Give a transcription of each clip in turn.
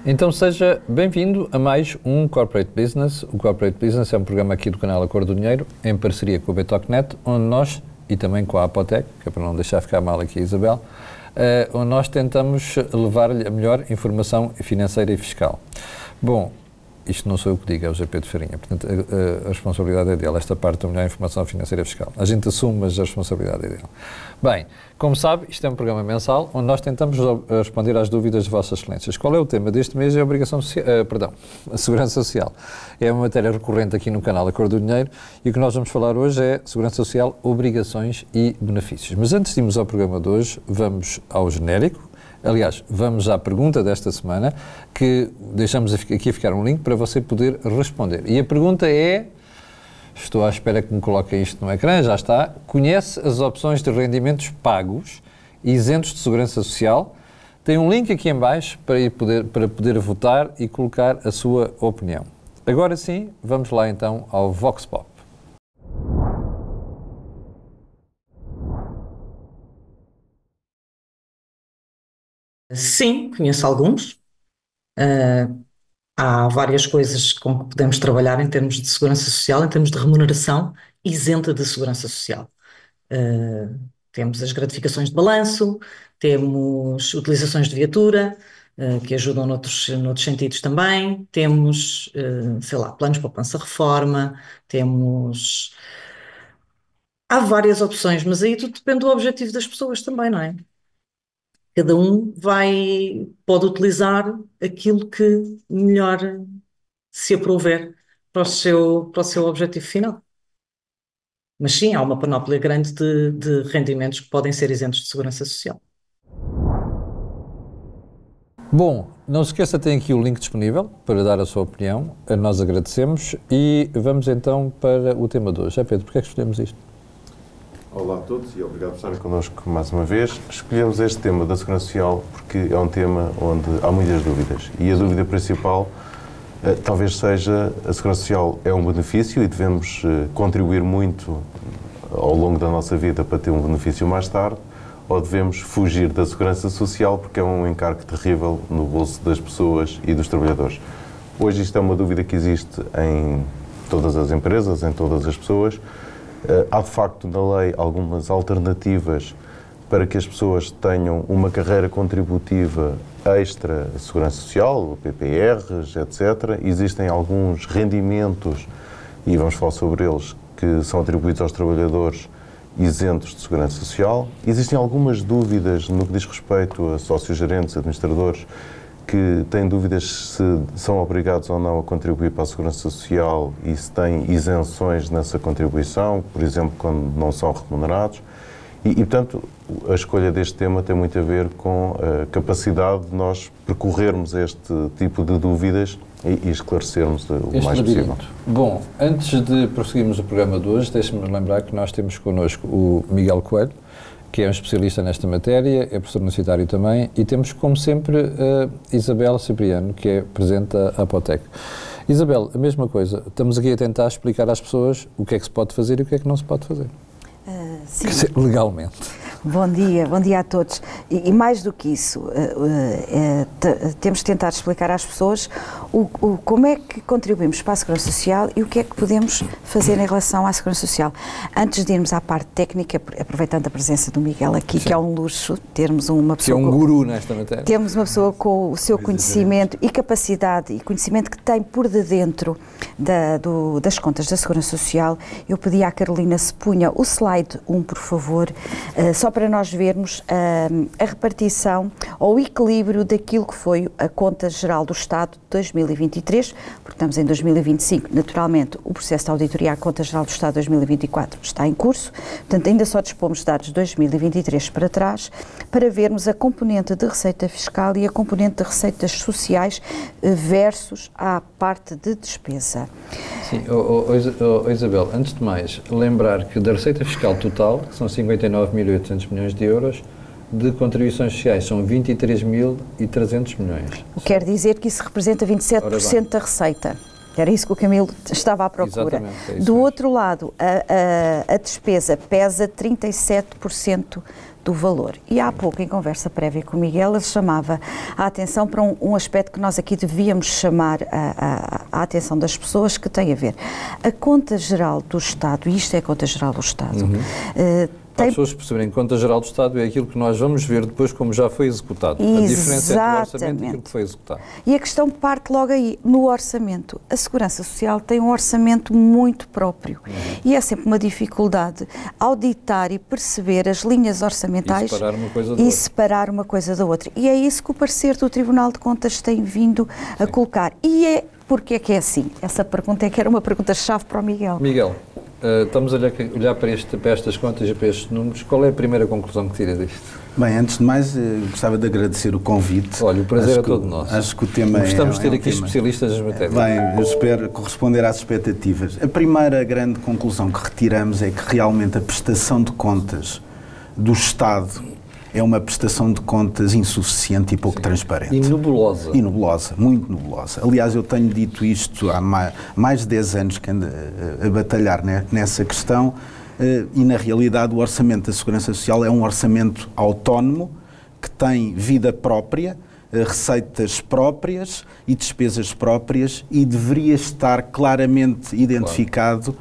Então seja bem-vindo a mais um Corporate Business. O Corporate Business é um programa aqui do canal A Cor do Dinheiro, em parceria com o Betocnet, onde nós, e também com a Apotec, que é para não deixar ficar mal aqui a Isabel, onde nós tentamos levar-lhe a melhor informação financeira e fiscal. Bom, isto não sou eu que digo, é o GP de Farinha, portanto a responsabilidade é dele, esta parte da melhor informação financeira e fiscal. A gente assume, mas a responsabilidade é dele. Bem, como sabe, isto é um programa mensal, onde nós tentamos responder às dúvidas de Vossas Excelências. Qual é o tema deste mês? É a Segurança Social. É uma matéria recorrente aqui no canal A Cor do Dinheiro e o que nós vamos falar hoje é Segurança Social, obrigações e benefícios. Mas antes de irmos ao programa de hoje, vamos ao genérico. Aliás, vamos à pergunta desta semana, que deixamos aqui a ficar um link para você poder responder. E a pergunta é, estou à espera que me coloquem isto no ecrã, já está, conhece as opções de rendimentos pagos e isentos de segurança social? Tem um link aqui em baixo para poder votar e colocar a sua opinião. Agora sim, vamos lá então ao Vox Pop. Sim, conheço alguns. Há várias coisas com que podemos trabalhar em termos de segurança social, em termos de remuneração isenta de segurança social. Temos as gratificações de balanço, temos utilizações de viatura, que ajudam noutros sentidos também, temos, sei lá, planos de poupança-reforma, temos... Há várias opções, mas aí tudo depende do objetivo das pessoas também, não é? Cada um pode utilizar aquilo que melhor se aprouver para o seu objetivo final. Mas sim, há uma panóplia grande de rendimentos que podem ser isentos de segurança social. Bom, não se esqueça, tem aqui o link disponível para dar a sua opinião, nós agradecemos e vamos então para o tema de hoje. Pedro, porquê é que escolhemos isto? Olá a todos e obrigado por estarem connosco mais uma vez. Escolhemos este tema da Segurança Social porque é um tema onde há muitas dúvidas e a dúvida principal talvez seja a Segurança Social é um benefício e devemos contribuir muito ao longo da nossa vida para ter um benefício mais tarde, ou devemos fugir da Segurança Social porque é um encargo terrível no bolso das pessoas e dos trabalhadores. Hoje isto é uma dúvida que existe em todas as empresas, em todas as pessoas. Há de facto na lei algumas alternativas para que as pessoas tenham uma carreira contributiva extra à Segurança Social, PPRs, etc. Existem alguns rendimentos, e vamos falar sobre eles, que são atribuídos aos trabalhadores isentos de Segurança Social. Existem algumas dúvidas no que diz respeito a sócios gerentes, administradores, que têm dúvidas se são obrigados ou não a contribuir para a Segurança Social e se têm isenções nessa contribuição, por exemplo, quando não são remunerados. Portanto, a escolha deste tema tem muito a ver com a capacidade de nós percorrermos este tipo de dúvidas e esclarecermos o mais possível. Bom, antes de prosseguirmos o programa de hoje, deixe-me lembrar que nós temos connosco o Miguel Coelho, que é um especialista nesta matéria, é professor universitário também, e temos, como sempre, a Isabel Cipriano, que é presidente da Apotec. Isabel, a mesma coisa, estamos aqui a tentar explicar às pessoas o que é que se pode fazer e o que é que não se pode fazer. Sim. Quer dizer, legalmente. Bom dia a todos. E mais do que isso, temos de tentar explicar às pessoas como é que contribuímos para a Segurança Social e o que é que podemos fazer em relação à Segurança Social. Antes de irmos à parte técnica, aproveitando a presença do Miguel aqui, Sim. que é um luxo termos uma pessoa... Que é um guru nesta matéria. Temos uma pessoa com o seu conhecimento e capacidade e conhecimento que tem por dentro das contas da Segurança Social. Eu pedi à Carolina se punha o slide 1, por favor, só para nós vermos a repartição ou o equilíbrio daquilo que foi a Conta Geral do Estado de 2023, porque estamos em 2025, naturalmente o processo de auditoria à Conta Geral do Estado de 2024 está em curso, portanto ainda só dispomos de dados de 2023 para trás, para vermos a componente de receita fiscal e a componente de receitas sociais versus a parte de despesa. Sim, Isabel, antes de mais, lembrar que da receita fiscal total, que são 59.800 milhões de euros, de contribuições sociais são 23.300 milhões. O que quer dizer que isso representa 27% da receita. Era isso que o Camilo estava à procura. Exatamente, é isso Do mesmo. outro lado, a despesa pesa 37% do valor. E há pouco, em conversa prévia com o Miguel, ele chamava a atenção para um aspecto que nós aqui devíamos chamar a atenção das pessoas, que tem a ver. A Conta Geral do Estado, e isto é a Conta Geral do Estado, Para as pessoas perceberem, Conta Geral do Estado é aquilo que nós vamos ver depois como já foi executado. Exatamente. A diferença entre o orçamento e aquilo que foi executado. E a questão parte logo aí, no orçamento. A Segurança Social tem um orçamento muito próprio. E é sempre uma dificuldade auditar e perceber as linhas orçamentais e separar uma coisa da outra. E é isso que o parecer do Tribunal de Contas tem vindo a colocar. E porque é que é assim? Essa pergunta é que era uma pergunta-chave para o Miguel. Miguel, estamos a olhar para estas contas e para estes números. Qual é a primeira conclusão que tira disto? Bem, antes de mais, gostava de agradecer o convite. Olha, o prazer é todo nosso. Acho que o tema Gostamos de ter aqui especialistas nas matérias. Bem, eu espero corresponder às expectativas. A primeira grande conclusão que retiramos é que realmente a prestação de contas do Estado é uma prestação de contas insuficiente e pouco transparente. E nebulosa. E nebulosa, muito nebulosa. Aliás, eu tenho dito isto há mais de 10 anos que ando a batalhar nessa questão e, na realidade, o orçamento da Segurança Social é um orçamento autónomo que tem vida própria, receitas próprias e despesas próprias e deveria estar claramente identificado,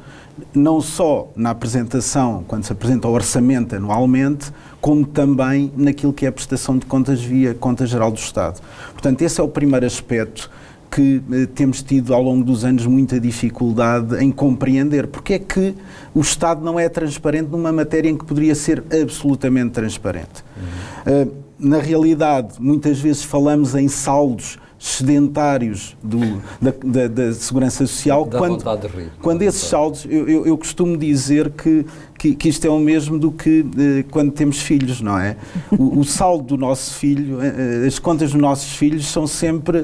não só na apresentação, quando se apresenta o orçamento anualmente, como também naquilo que é a prestação de contas via Conta Geral do Estado. Portanto, esse é o primeiro aspecto que temos tido ao longo dos anos muita dificuldade em compreender. Porque é que o Estado não é transparente numa matéria em que poderia ser absolutamente transparente? Na realidade, muitas vezes falamos em saldos sedentários da Segurança Social, quando esses saldos, eu costumo dizer que isto é o mesmo do que quando temos filhos, não é? O saldo do nosso filho, as contas dos nossos filhos são sempre,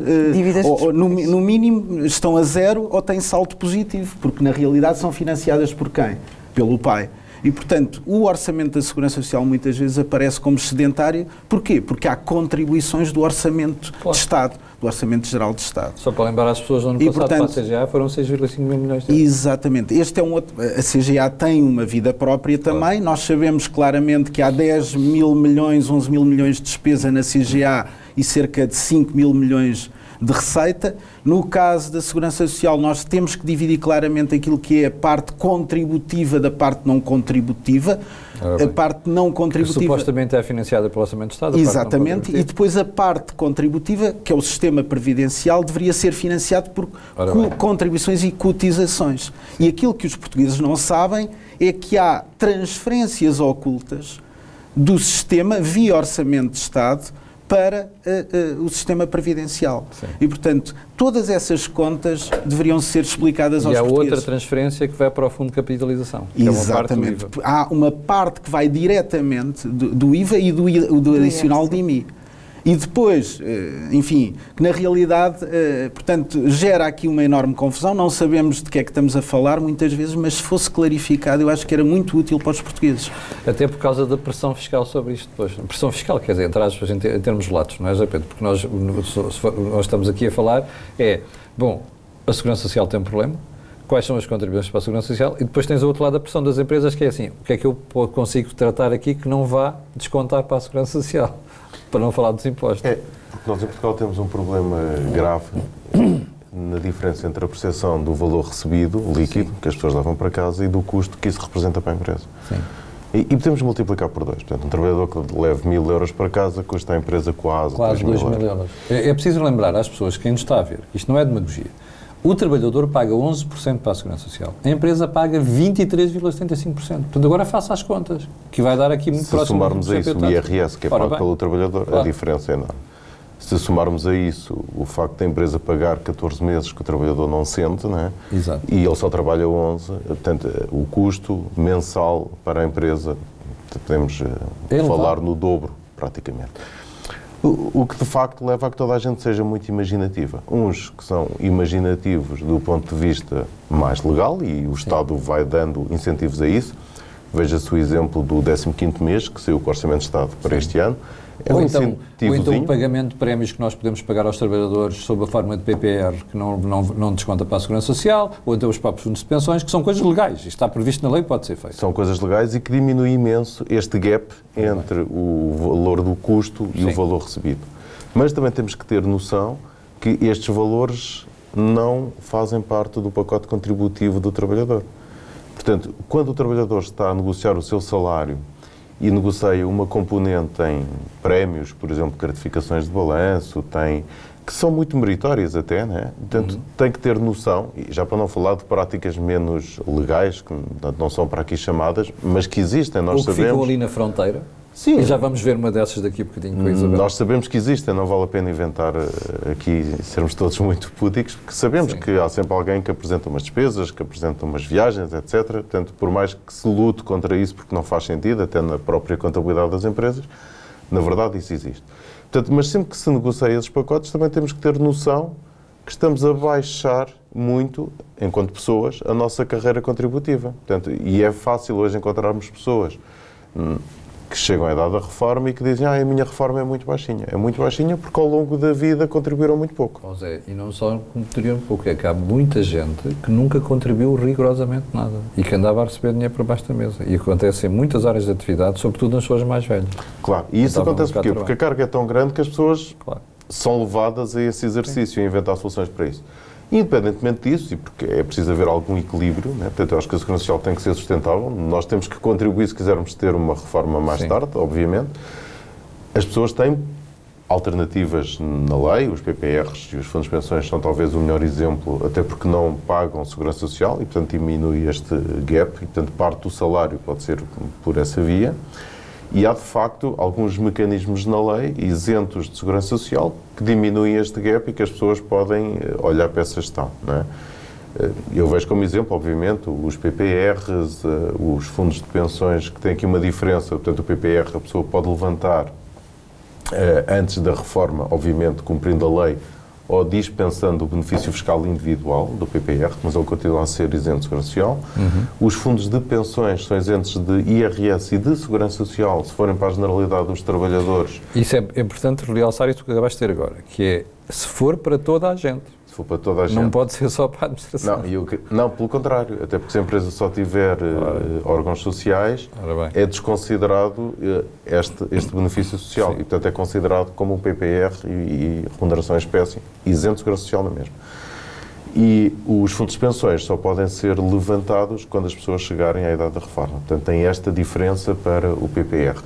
no mínimo, estão a zero ou têm saldo positivo, porque na realidade são financiadas por quem? Pelo pai. E, portanto, o orçamento da Segurança Social muitas vezes aparece como sedentário. Porquê? Porque há contribuições do orçamento de Estado, do Orçamento Geral de Estado. Só para lembrar às pessoas, no ano passado, para a CGA foram 6,5 mil milhões de euros. Exatamente. Este é um outro. A CGA tem uma vida própria também. Nós sabemos claramente que há 10 mil milhões, 11 mil milhões de despesa na CGA e cerca de 5 mil milhões de receita. No caso da Segurança Social, nós temos que dividir claramente aquilo que é a parte contributiva da parte não contributiva. A parte não contributiva... Que supostamente é financiada pelo Orçamento de Estado. Exatamente. E depois a parte contributiva, que é o sistema previdencial, deveria ser financiado por contribuições e cotizações. E aquilo que os portugueses não sabem é que há transferências ocultas do sistema via Orçamento de Estado para o sistema previdencial. Sim. E, portanto, todas essas contas deveriam ser explicadas aos portugueses. E há outra transferência que vai para o Fundo de Capitalização. Exatamente. Que é uma parte do IVA. Há uma parte que vai diretamente do IVA e do adicional de IMI. E depois, enfim, que na realidade, portanto, gera aqui uma enorme confusão, não sabemos de que é que estamos a falar muitas vezes, mas se fosse clarificado, eu acho que era muito útil para os portugueses. Até por causa da pressão fiscal sobre isto depois. A pressão fiscal, quer dizer, entre aspas, em termos latos, não é, José Pedro? Porque nós estamos aqui a falar bom, a Segurança Social tem um problema, quais são as contribuições para a Segurança Social, e depois tens ao outro lado a pressão das empresas, que é assim, o que é que eu consigo tratar aqui que não vá descontar para a Segurança Social? Para não falar dos impostos. Porque nós em Portugal temos um problema grave na diferença entre a percepção do valor recebido, líquido, que as pessoas levam para casa, e do custo que isso representa para a empresa. Sim. E podemos multiplicar por 2. Portanto, um trabalhador que leve 1.000 euros para casa custa à empresa quase 2 mil euros. É preciso lembrar às pessoas que quem nos está a ver, isto não é demagogia, o trabalhador paga 11% para a Segurança Social, a empresa paga 23,75%. Portanto, agora faça as contas, que vai dar aqui muito próximo. Se somarmos a isso o IRS, que é pago pelo trabalhador, a diferença é enorme. Se somarmos a isso o facto da empresa pagar 14 meses que o trabalhador não sente, não é? Exato. E ele só trabalha 11, portanto, o custo mensal para a empresa, podemos falar no dobro, praticamente. O que de facto leva a que toda a gente seja muito imaginativa. Uns que são imaginativos do ponto de vista mais legal, e o Estado vai dando incentivos a isso. Veja-se o exemplo do 15º mês, que saiu com o Orçamento de Estado para este ano, É ou um então incentivozinho. o pagamento de prémios que nós podemos pagar aos trabalhadores sob a forma de PPR, que não desconta para a Segurança Social, ou então os próprios fundos de pensões, que são coisas legais. Isto está previsto na lei, pode ser feito. São coisas legais e que diminui imenso este gap entre o valor do custo e o valor recebido. Mas também temos que ter noção que estes valores não fazem parte do pacote contributivo do trabalhador. Portanto, quando o trabalhador está a negociar o seu salário e negocia uma componente em prémios, por exemplo, gratificações de balanço, que são muito meritórias até, né? Portanto, tem que ter noção, e já para não falar de práticas menos legais, que não são para aqui chamadas, mas que existem, nós ou que sabemos. ficam ali na fronteira. Sim. E já vamos ver uma dessas daqui a bocadinho com a Isabel. Nós sabemos que existem, não vale a pena inventar aqui, sermos todos muito púdicos, porque sabemos que há sempre alguém que apresenta umas despesas, que apresenta umas viagens, etc. Portanto, por mais que se lute contra isso, porque não faz sentido, até na própria contabilidade das empresas, na verdade isso existe. Portanto, mas sempre que se negocia esses pacotes, também temos que ter noção que estamos a baixar muito, enquanto pessoas, a nossa carreira contributiva. Portanto, e é fácil hoje encontrarmos pessoas que chegam à idade da reforma e que dizem a minha reforma é muito baixinha. É muito baixinha porque ao longo da vida contribuíram muito pouco. José, e não só contribuíram pouco, é que há muita gente que nunca contribuiu rigorosamente nada e que andava a receber dinheiro por baixo da mesa. E acontece em muitas áreas de atividade, sobretudo nas pessoas mais velhas. Claro, e isso acontece porquê? Porque a carga é tão grande que as pessoas são levadas a esse exercício e a inventar soluções para isso. Independentemente disso, e porque é preciso haver algum equilíbrio, né? Portanto, eu acho que a Segurança Social tem que ser sustentável, nós temos que contribuir se quisermos ter uma reforma mais tarde, obviamente. As pessoas têm alternativas na lei, os PPRs e os fundos de pensões são talvez o melhor exemplo, até porque não pagam Segurança Social e, portanto, diminui este gap e, portanto, parte do salário pode ser por essa via. E há, de facto, alguns mecanismos na lei isentos de Segurança Social que diminuem este gap e que as pessoas podem olhar para essa gestão. Não é? Eu vejo como exemplo, obviamente, os PPRs, os fundos de pensões, que têm aqui uma diferença. Portanto, o PPR a pessoa pode levantar antes da reforma, obviamente, cumprindo a lei, ou dispensando o benefício fiscal individual do PPR, mas ele continua a ser isento de Segurança Social. Os fundos de pensões são isentos de IRS e de Segurança Social, se forem para a generalidade dos trabalhadores. Isso é importante realçar isso que acabaste de ter agora, que é, se for para toda a gente. Se for para toda a gente. Não pode ser só para a administração. Não, pelo contrário. Até porque se a empresa só tiver órgãos sociais, é desconsiderado este benefício social. E, portanto, é considerado como um PPR e remuneração em espécie, isento de Segurança Social na mesma. E os fundos de pensões só podem ser levantados quando as pessoas chegarem à idade da reforma. Portanto, tem esta diferença para o PPR.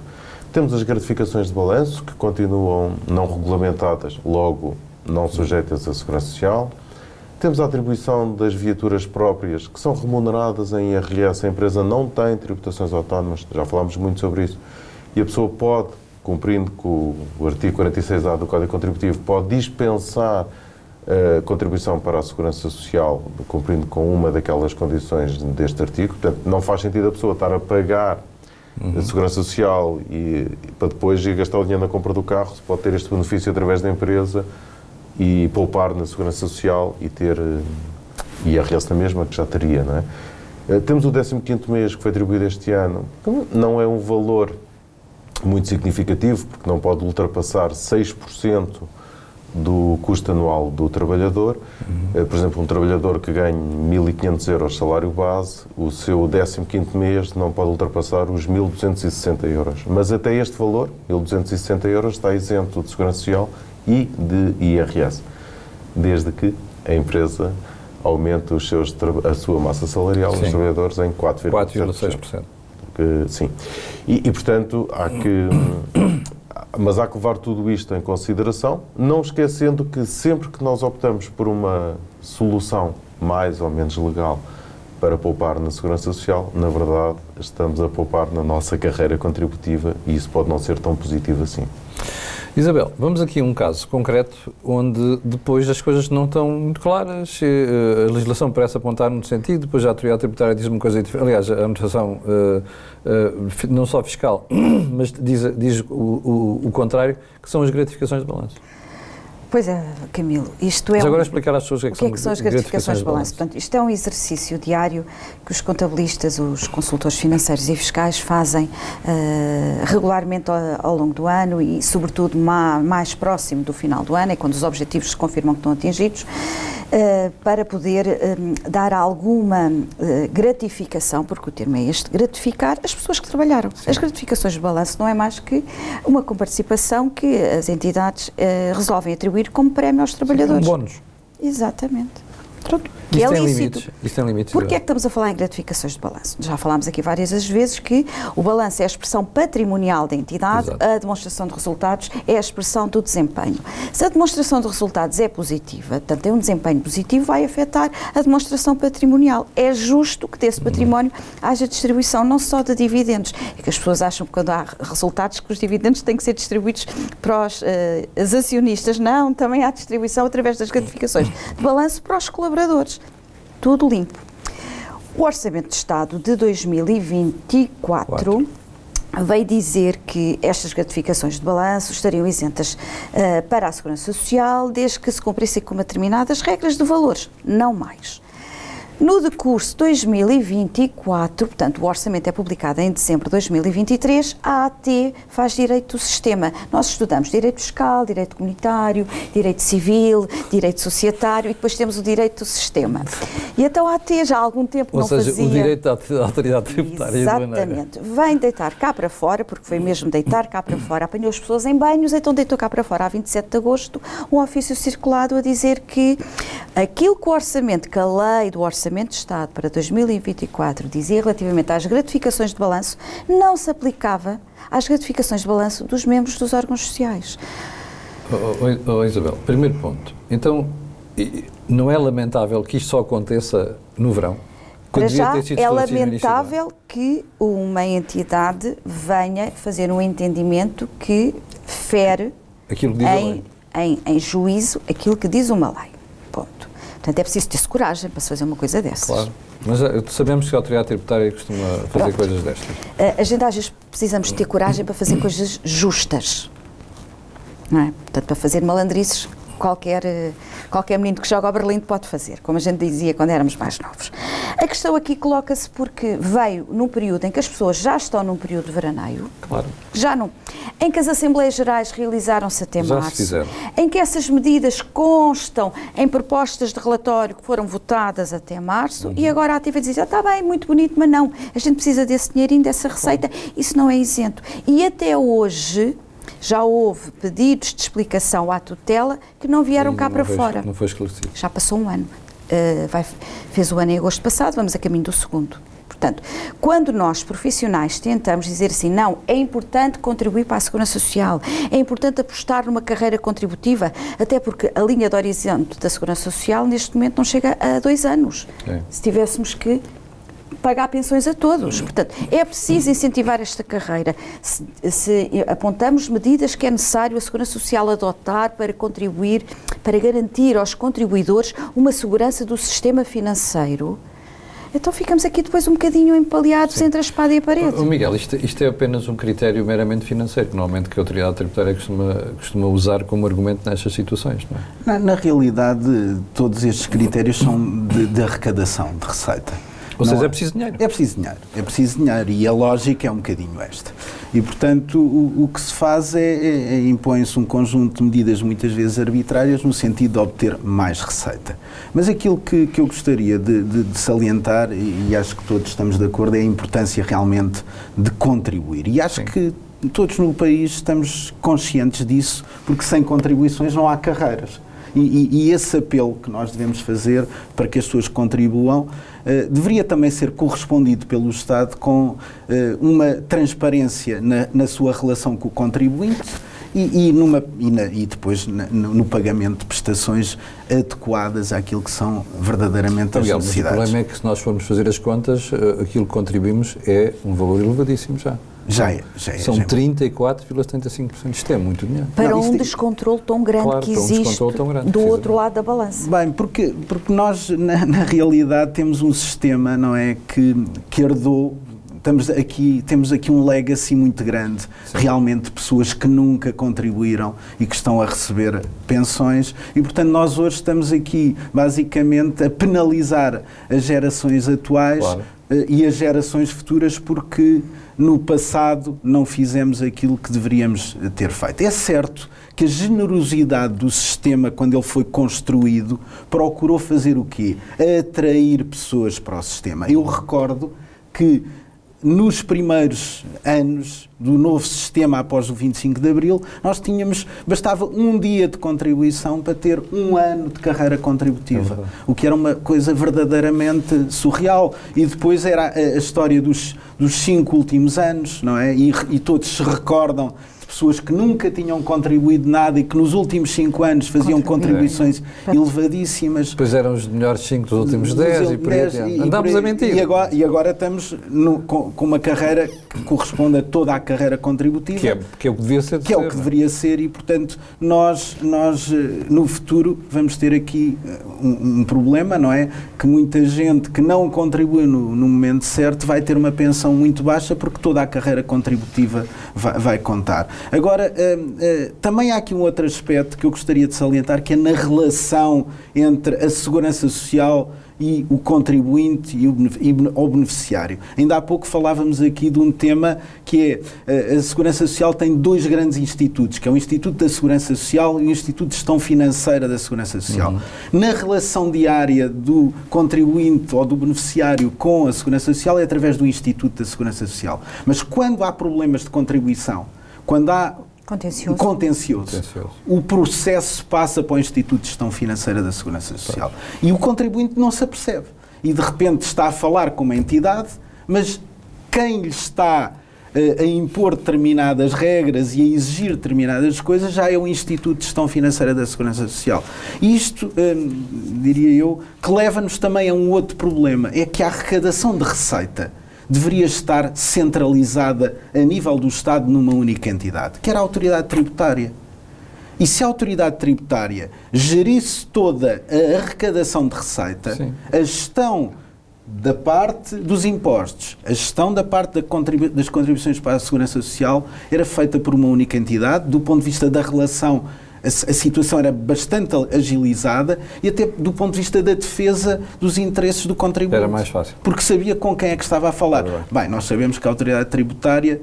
Temos as gratificações de balanço, que continuam não regulamentadas, logo não sujeitas à Segurança Social. Temos a atribuição das viaturas próprias, que são remuneradas em IRS. A empresa não tem tributações autónomas, já falámos muito sobre isso. E a pessoa pode, cumprindo com o artigo 46A do Código Contributivo, pode dispensar a contribuição para a Segurança Social, cumprindo com uma daquelas condições deste artigo. Portanto, não faz sentido a pessoa estar a pagar a Segurança Social e para depois ir gastar o dinheiro na compra do carro. Se pode ter este benefício através da empresa e poupar na Segurança Social e ter IRS na mesma, que já teria, não é? Temos o 15º mês, que foi atribuído este ano, que não é um valor muito significativo, porque não pode ultrapassar 6% do custo anual do trabalhador. Por exemplo, um trabalhador que ganhe 1.500 euros salário base, o seu 15º mês não pode ultrapassar os 1.260 euros. Mas até este valor, 1.260 euros, está isento de Segurança Social e de IRS, desde que a empresa aumente a sua massa salarial dos trabalhadores em 4,6%. Sim. E, portanto, mas há que levar tudo isto em consideração, não esquecendo que sempre que nós optamos por uma solução mais ou menos legal para poupar na Segurança Social, na verdade, estamos a poupar na nossa carreira contributiva e isso pode não ser tão positivo assim. Isabel, vamos aqui a um caso concreto onde depois as coisas não estão muito claras, a legislação parece apontar no sentido, depois já a autoridade tributária diz uma coisa diferente, aliás, a administração não só fiscal, mas diz o contrário, que são as gratificações de balanço. Pois é, Camilo, isto é... Mas agora explicar às pessoas o que é que são as gratificações de balanço. Portanto, isto é um exercício diário que os contabilistas, os consultores financeiros e fiscais fazem regularmente ao longo do ano e, sobretudo, mais próximo do final do ano, é quando os objetivos se confirmam que estão atingidos, para poder dar alguma gratificação, porque o termo é este, gratificar as pessoas que trabalharam. Sim. As gratificações de balanço não é mais que uma comparticipação que as entidades resolvem atribuir como prémio aos trabalhadores. Um bónus. Exatamente. Pronto. Que é lícito. Isto tem limites. Porquê é que estamos a falar em gratificações de balanço? Já falámos aqui várias vezes que o balanço é a expressão patrimonial da entidade, exato. A demonstração de resultados é a expressão do desempenho. Se a demonstração de resultados é positiva, portanto tem um desempenho positivo, vai afetar a demonstração patrimonial. É justo que desse património haja distribuição, não só de dividendos. É que as pessoas acham que quando há resultados que os dividendos têm que ser distribuídos para os acionistas. Não, também há distribuição através das gratificações de balanço para os colaboradores. Tudo limpo. O Orçamento de Estado de 2024 veio dizer que estas gratificações de balanço estariam isentas para a Segurança Social, desde que se cumprissem com determinadas regras de valores, não mais. No decurso de 2024, portanto, o orçamento é publicado em dezembro de 2023, a AT faz direito do sistema. Nós estudamos direito fiscal, direito comunitário, direito civil, direito societário e depois temos o direito do sistema. E então a AT já há algum tempo não fazia... Ou seja, o direito da autoridade tributária. Exatamente. Vem deitar cá para fora, porque foi mesmo deitar cá para fora, apanhou as pessoas em banhos, então deitou cá para fora, a 27 de agosto, um ofício circulado a dizer que aquilo que o orçamento, que a lei do Orçamento de Estado para 2024 dizia relativamente às gratificações de balanço, não se aplicava às gratificações de balanço dos membros dos órgãos sociais. Isabel, primeiro ponto. Então, não é lamentável que isto só aconteça no verão? Para já, é lamentável que uma entidade venha fazer um entendimento que fere aquilo que diz a lei. Em juízo aquilo que diz uma lei. Ponto. Portanto, é preciso ter coragem para se fazer uma coisa dessas. Claro. Mas sabemos que a autoridade tributária costuma fazer coisas destas. A gente às vezes precisamos ter coragem para fazer coisas justas. Não é? Portanto, para fazer malandrices, qualquer menino que joga ao Berlim pode fazer, como a gente dizia quando éramos mais novos. A questão aqui coloca-se porque veio num período em que as pessoas já estão num período de veraneio, claro. Já não, em que as Assembleias Gerais realizaram-se até já março, se fizeram. Em que essas medidas constam em propostas de relatório que foram votadas até março, e agora a TV diz, está bem, muito bonito, mas não, a gente precisa desse dinheirinho, dessa receita, isso não é isento. E até hoje... já houve pedidos de explicação à tutela que não vieram cá para fora. Não foi esclarecido. Já passou um ano. Fez o ano em agosto passado, vamos a caminho do segundo. Portanto, quando nós, profissionais, tentamos dizer assim, não, é importante contribuir para a Segurança Social, é importante apostar numa carreira contributiva, até porque a linha de horizonte da Segurança Social, neste momento, não chega a 2 anos. É. Se tivéssemos que pagar pensões a todos. Portanto, é preciso incentivar esta carreira. Se apontamos medidas que é necessário a Segurança Social adotar para contribuir, para garantir aos contribuidores uma segurança do sistema financeiro, então ficamos aqui depois um bocadinho empalhados entre a espada e a parede. Miguel, isto é apenas um critério meramente financeiro, que normalmente que a autoridade tributária costuma usar como argumento nestas situações, não é? Na realidade, todos estes critérios são de arrecadação, de receita. Ou seja, é preciso dinheiro. É preciso dinheiro e a lógica é um bocadinho esta. E, portanto, o que se faz impõe-se um conjunto de medidas muitas vezes arbitrárias no sentido de obter mais receita. Mas aquilo que eu gostaria de salientar, e acho que todos estamos de acordo, é a importância realmente de contribuir. E acho que todos no país estamos conscientes disso, porque sem contribuições não há carreiras. E esse apelo que nós devemos fazer para que as pessoas contribuam deveria também ser correspondido pelo Estado com uma transparência na sua relação com o contribuinte e depois no pagamento de prestações adequadas àquilo que são verdadeiramente as necessidades. Mas o problema é que se nós formos fazer as contas, aquilo que contribuímos é um valor elevadíssimo já. Já é. São 34,75%. Isto é muito dinheiro. Para um descontrole tão grande que existe do outro lado da balança. Bem, porque nós, na realidade, temos um sistema, não é, que herdou, temos aqui um legacy muito grande, realmente pessoas que nunca contribuíram e que estão a receber pensões e, portanto, nós hoje estamos aqui basicamente a penalizar as gerações atuais, claro, e as gerações futuras porque no passado não fizemos aquilo que deveríamos ter feito. É certo que a generosidade do sistema, quando ele foi construído, procurou fazer o quê? Atrair pessoas para o sistema. Eu recordo que nos primeiros anos do novo sistema após o 25 de Abril, bastava um dia de contribuição para ter um ano de carreira contributiva, o que era uma coisa verdadeiramente surreal. E depois era a história dos 5 últimos anos, não é? E todos se recordam de pessoas que nunca tinham contribuído nada e que nos últimos 5 anos faziam contribuições elevadíssimas. Depois eram os melhores 5 dos últimos 10 e por aí. Andámos a mentir. E agora estamos com uma carreira que corresponde a toda a carreira contributiva. Que é o que devia ser. Que é o que deveria ser e, portanto, nós no futuro vamos ter aqui um problema, não é? Que muita gente que não contribui no momento certo vai ter uma pensão muito baixa porque toda a carreira contributiva vai contar. Agora, também há aqui um outro aspecto que eu gostaria de salientar, que é na relação entre a Segurança Social e o contribuinte e o beneficiário. Ainda há pouco falávamos aqui de um tema que é a Segurança Social tem 2 grandes institutos, que é o Instituto da Segurança Social e o Instituto de Gestão Financeira da Segurança Social. Na relação diária do contribuinte ou do beneficiário com a Segurança Social é através do Instituto da Segurança Social. Mas quando há problemas de contribuição, quando há contencioso. O processo passa para o Instituto de Gestão Financeira da Segurança Social. E o contribuinte não se apercebe. E de repente está a falar com uma entidade, mas quem lhe está a impor determinadas regras e a exigir determinadas coisas já é o Instituto de Gestão Financeira da Segurança Social. E isto, diria eu, que leva-nos também a um outro problema, é que a arrecadação de receita deveria estar centralizada a nível do Estado numa única entidade, que era a autoridade tributária. E se a autoridade tributária gerisse toda a arrecadação de receita, sim, a gestão da parte dos impostos, a gestão da parte das contribuições para a Segurança Social era feita por uma única entidade, do ponto de vista da relação. A situação era bastante agilizada e até do ponto de vista da defesa dos interesses do contribuinte. Era mais fácil. Porque sabia com quem é que estava a falar. Bem, nós sabemos que a autoridade tributária,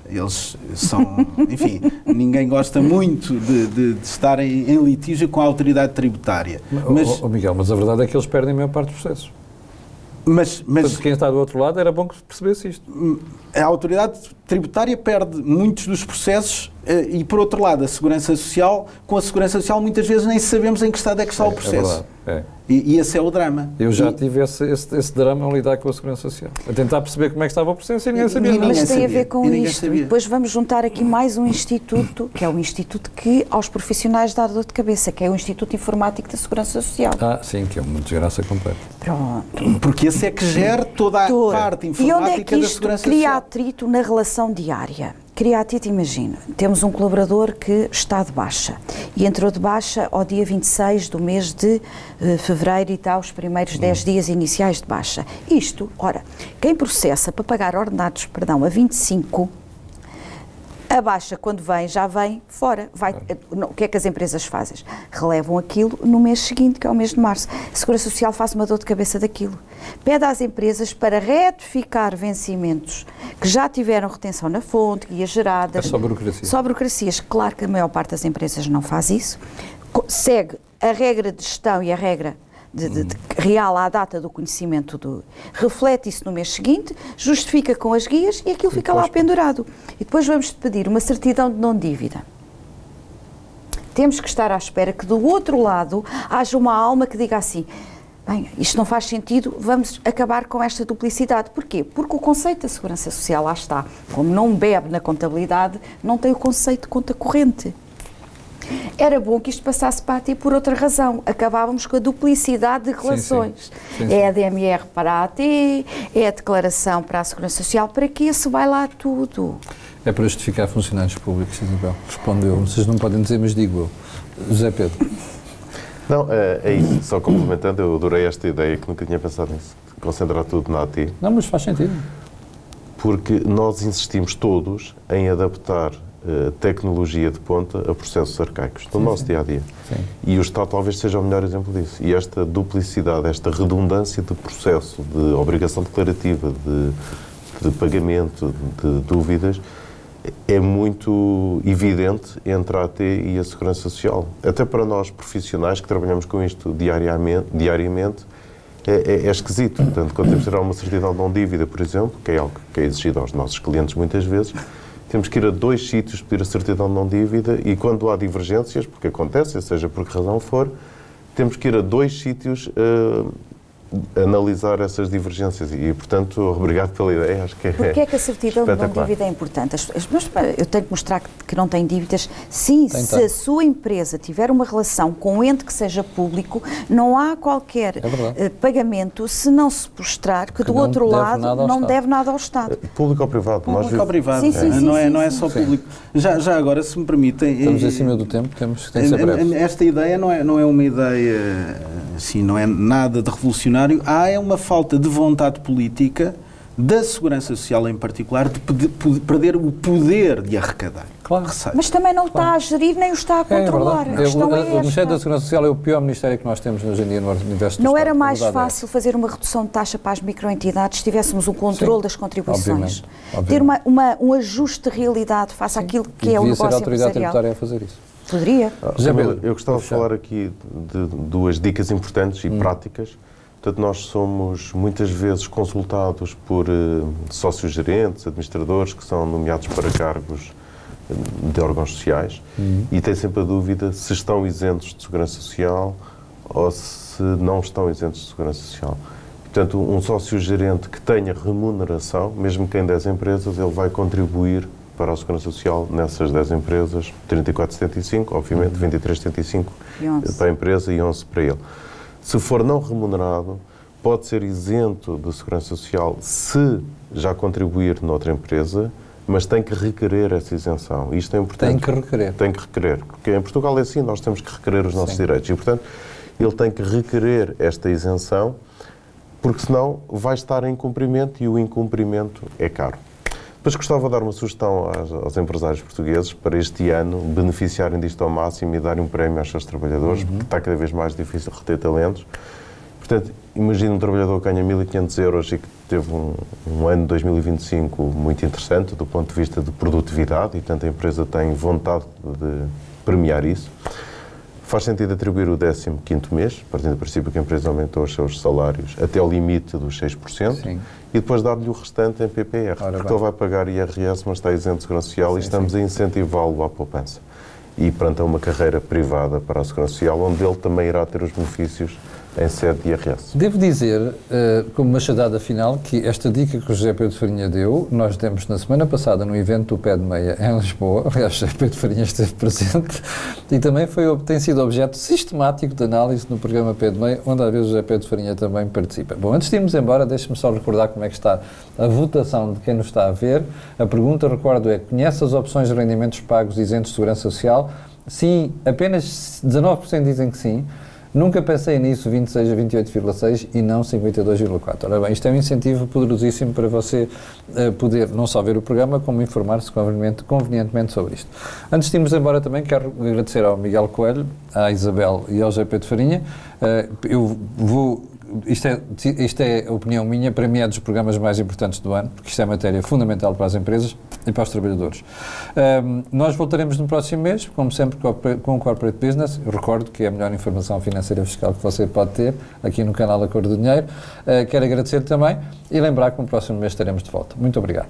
eles são, enfim, ninguém gosta muito de estar em litígio com a autoridade tributária. Mas, Miguel, mas a verdade é que eles perdem a maior parte dos processos. Portanto, quem está do outro lado era bom que percebesse isto. A autoridade tributária perde muitos dos processos e, por outro lado, a Segurança Social, com a Segurança Social muitas vezes nem sabemos em que estado é que está o processo. E esse é o drama. Eu já tive esse drama a lidar com a Segurança Social. A tentar perceber como é que estava o processo e ninguém sabia nada. Mas tem a ver com isto. E depois vamos juntar aqui mais um instituto, que é um instituto que aos profissionais dá dor de cabeça, que é o Instituto Informático da Segurança Social. Sim, que é uma desgraça completa. Pronto. Porque esse é que gera toda a parte informática e onde é que da isto Segurança cria Social. atrito na relação diária? Cria atrito, imagina, temos um colaborador que está de baixa e entrou de baixa ao dia 26 do mês de fevereiro e tal, os primeiros 10 dias iniciais de baixa. Isto, ora, quem processa para pagar ordenados, a 25, a baixa, quando vem, já vem fora. O que é que as empresas fazem? Relevam aquilo no mês seguinte, que é o mês de março. A Segurança Social faz uma dor de cabeça daquilo. Pede às empresas para retificar vencimentos que já tiveram retenção na fonte, guias geradas. É só burocracia. Só burocracias. Claro que a maior parte das empresas não faz isso. Segue a regra de gestão e a regra real à data do conhecimento reflete isso no mês seguinte, justifica com as guias e aquilo fica lá pendurado. E depois vamos pedir uma certidão de não dívida. Temos que estar à espera que do outro lado haja uma alma que diga assim: bem, isto não faz sentido, vamos acabar com esta duplicidade. Porquê? Porque o conceito da Segurança Social, lá está, como não bebe na contabilidade, não tem o conceito de conta corrente. Era bom que isto passasse para a AT por outra razão. Acabávamos com a duplicidade de relações. Sim. É a DMR para a AT, é a declaração para a Segurança Social. Para que isso vai lá tudo? É para justificar funcionários públicos, Isabel. Respondeu. Vocês não podem dizer, mas digo eu. José Pedro. Não, é isso. Só complementando, eu adorei esta ideia, que nunca tinha pensado nisso. Concentrar tudo na AT. Não, mas faz sentido. porque nós insistimos todos em adaptar tecnologia de ponta a processos arcaicos do nosso dia-a-dia. E o Estado talvez seja o melhor exemplo disso. E esta duplicidade, esta redundância de processo, de obrigação declarativa, de pagamento, de dúvidas, é muito evidente entre a AT e a Segurança Social. Até para nós profissionais que trabalhamos com isto diariamente é esquisito. Portanto, quando temos que tirar uma certidão de não-dívida, por exemplo, que é algo que é exigido aos nossos clientes muitas vezes, temos que ir a 2 sítios pedir a certidão de não-dívida e quando há divergências, porque acontece, seja por que razão for, temos que ir a 2 sítios analisar essas divergências e, portanto, obrigado pela ideia, acho que Porquê é que a certidão de não-dívida é importante? Mas eu tenho que mostrar que não tem dívidas. Sim, se a sua empresa tiver uma relação com um ente que seja público, não há qualquer pagamento se não se mostrar que do outro lado não deve nada ao Estado. Público ou privado? Público ou privado, sim, não é só público. Já agora, se me permitem... Estamos acima do tempo, temos que ser breves. Esta ideia não é uma ideia, assim, não é nada de revolucionário. Há uma falta de vontade política da Segurança Social em particular de perder o poder de arrecadar. Claro. Mas também não está a gerir nem o está a controlar. O Ministério da Segurança Social é o pior ministério que nós temos hoje em dia no universo do Não Estado. era mais fácil fazer uma redução de taxa para as microentidades se tivéssemos um controle das contribuições? Ter um ajuste de realidade face àquilo que é o negócio empresarial? Devia ser a autoridade tributária a fazer isso. Poderia. Eu gostava de falar aqui de 2 dicas importantes e práticas. Portanto, nós somos muitas vezes consultados por sócios-gerentes, administradores que são nomeados para cargos de órgãos sociais e têm sempre a dúvida se estão isentos de Segurança Social ou se não estão isentos de Segurança Social. Portanto, um sócio-gerente que tenha remuneração, mesmo que em 10 empresas, ele vai contribuir para a Segurança Social nessas 10 empresas, 34,75, obviamente, 23,75 para a empresa e 11 para ele. Se for não remunerado, pode ser isento de Segurança Social se já contribuir noutra empresa, mas tem que requerer essa isenção. Isto é importante. Tem que requerer. Tem que requerer. Porque em Portugal é assim, nós temos que requerer os nossos direitos. E, portanto, ele tem que requerer esta isenção, porque senão vai estar em cumprimento e o incumprimento é caro. Depois gostava de dar uma sugestão aos empresários portugueses para este ano beneficiarem disto ao máximo e darem um prémio aos seus trabalhadores, porque está cada vez mais difícil reter talentos. Portanto, imagina um trabalhador que ganha 1.500 euros e que teve um ano de 2025 muito interessante do ponto de vista de produtividade e, portanto, a empresa tem vontade de premiar isso. Faz sentido atribuir o 15º mês, partindo do princípio que a empresa aumentou os seus salários até ao limite dos 6%, Sim. E depois dar-lhe o restante em PPR, porque ele vai pagar IRS, mas está isento de Segurança Social e estamos a incentivá-lo à poupança. E perante uma carreira privada para a Segurança Social, onde ele também irá ter os benefícios em sede de IRS. Devo dizer, como machadada final, que esta dica que o José Pedro Farinha deu, nós demos na semana passada no evento do Pé de Meia em Lisboa. Aliás, José Pedro Farinha esteve presente e também tem sido objeto sistemático de análise no programa Pé de Meia, onde às vezes o José Pedro Farinha também participa. Bom, antes de irmos embora, deixe-me só recordar como é que está a votação de quem nos está a ver. A pergunta, recordo, é: conhece as opções de rendimentos pagos isentos de Segurança Social? Sim, apenas 19% dizem que sim. Nunca pensei nisso, 26 a 28,6 e não 52,4. Ora bem, isto é um incentivo poderosíssimo para você poder não só ver o programa, como informar-se convenientemente sobre isto. Antes de irmos embora também, quero agradecer ao Miguel Coelho, à Isabel e ao José Pedro Farinha. Isto é a opinião minha, para mim é dos programas mais importantes do ano, porque isto é matéria fundamental para as empresas e para os trabalhadores. Nós voltaremos no próximo mês, como sempre, com o Corporate Business. Eu recordo que é a melhor informação financeira e fiscal que você pode ter aqui no canal A Cor do Dinheiro. Quero agradecer também e lembrar que no próximo mês estaremos de volta. Muito obrigado.